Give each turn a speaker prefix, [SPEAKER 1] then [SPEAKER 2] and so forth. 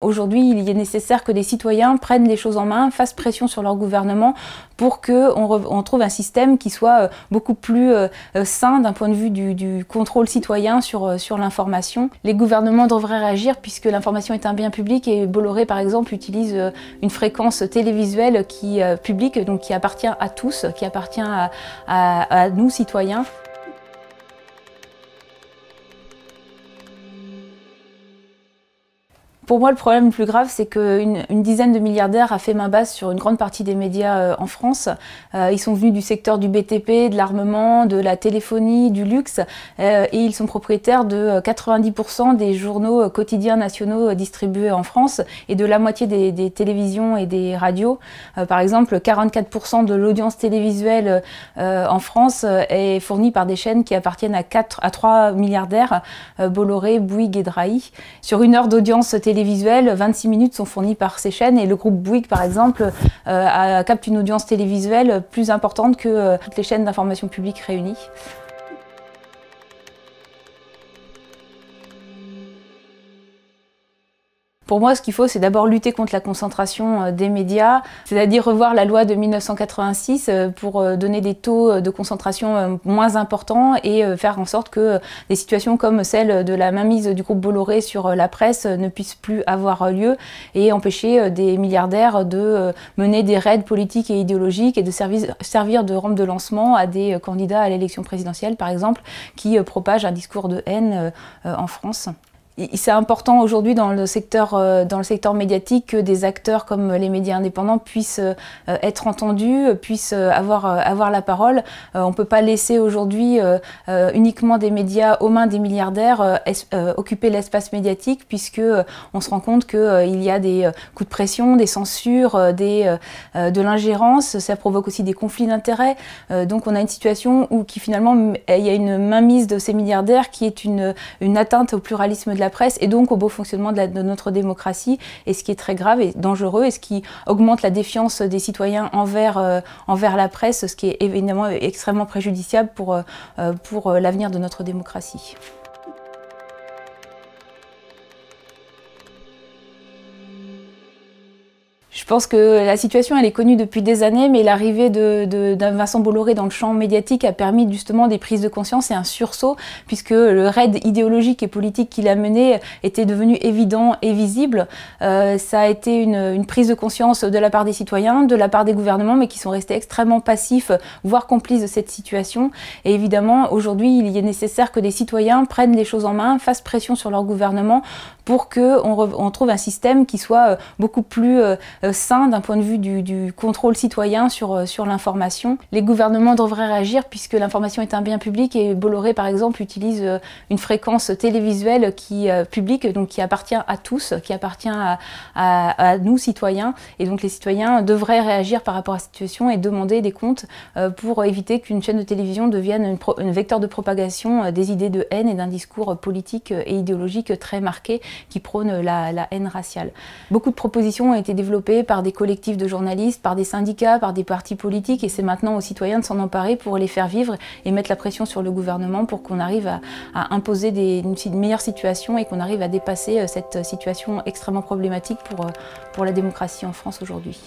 [SPEAKER 1] Aujourd'hui, il est nécessaire que des citoyens prennent les choses en main, fassent pression sur leur gouvernement pour qu'on trouve un système qui soit beaucoup plus sain d'un point de vue du contrôle citoyen sur l'information. Les gouvernements devraient réagir puisque l'information est un bien public et Bolloré, par exemple, utilise une fréquence télévisuelle publique, donc qui appartient à tous, qui appartient à nous, citoyens. Pour moi, le problème le plus grave, c'est qu'une dizaine de milliardaires a fait main basse sur une grande partie des médias en France. Ils sont venus du secteur du BTP, de l'armement, de la téléphonie, du luxe, et ils sont propriétaires de 90% des journaux quotidiens nationaux distribués en France et de la moitié des télévisions et des radios. Par exemple, 44% de l'audience télévisuelle en France est fournie par des chaînes qui appartiennent à 3 milliardaires, Bolloré, Bouygues et Drahi. Sur une heure d'audience télévisuelle, 26 minutes sont fournies par ces chaînes et le groupe Bouygues, par exemple, capte une audience télévisuelle plus importante que toutes les chaînes d'information publique réunies. Pour moi, ce qu'il faut, c'est d'abord lutter contre la concentration des médias, c'est-à-dire revoir la loi de 1986 pour donner des taux de concentration moins importants et faire en sorte que des situations comme celle de la mainmise du groupe Bolloré sur la presse ne puissent plus avoir lieu et empêcher des milliardaires de mener des raids politiques et idéologiques et de servir de rampe de lancement à des candidats à l'élection présidentielle, par exemple, qui propagent un discours de haine en France. C'est important aujourd'hui dans le secteur médiatique que des acteurs comme les médias indépendants puissent être entendus, puissent avoir la parole. On ne peut pas laisser aujourd'hui uniquement des médias aux mains des milliardaires occuper l'espace médiatique, puisque on se rend compte qu'il y a des coups de pression, des censures, de l'ingérence. Ça provoque aussi des conflits d'intérêts. Donc on a une situation où finalement il y a une mainmise de ces milliardaires qui est une atteinte au pluralisme de la presse et donc au beau fonctionnement de notre démocratie, et ce qui est très grave et dangereux et ce qui augmente la défiance des citoyens envers la presse, ce qui est évidemment extrêmement préjudiciable pour l'avenir de notre démocratie. Je pense que la situation elle est connue depuis des années, mais l'arrivée d'un Vincent Bolloré dans le champ médiatique a permis justement des prises de conscience et un sursaut, puisque le raid idéologique et politique qu'il a mené était devenu évident et visible. Ça a été une prise de conscience de la part des citoyens, de la part des gouvernements, mais qui sont restés extrêmement passifs, voire complices de cette situation. Et évidemment, aujourd'hui, il est nécessaire que des citoyens prennent les choses en main, fassent pression sur leur gouvernement pour qu'on trouve un système qui soit beaucoup plus sain d'un point de vue du contrôle citoyen sur l'information. Les gouvernements devraient réagir puisque l'information est un bien public et Bolloré, par exemple, utilise une fréquence télévisuelle publique, donc qui appartient à tous, qui appartient à nous, citoyens. Et donc les citoyens devraient réagir par rapport à cette situation et demander des comptes pour éviter qu'une chaîne de télévision devienne un vecteur de propagation des idées de haine et d'un discours politique et idéologique très marqué qui prône la haine raciale. Beaucoup de propositions ont été développées par des collectifs de journalistes, par des syndicats, par des partis politiques, et c'est maintenant aux citoyens de s'en emparer pour les faire vivre et mettre la pression sur le gouvernement pour qu'on arrive à imposer une meilleure situation et qu'on arrive à dépasser cette situation extrêmement problématique pour la démocratie en France aujourd'hui.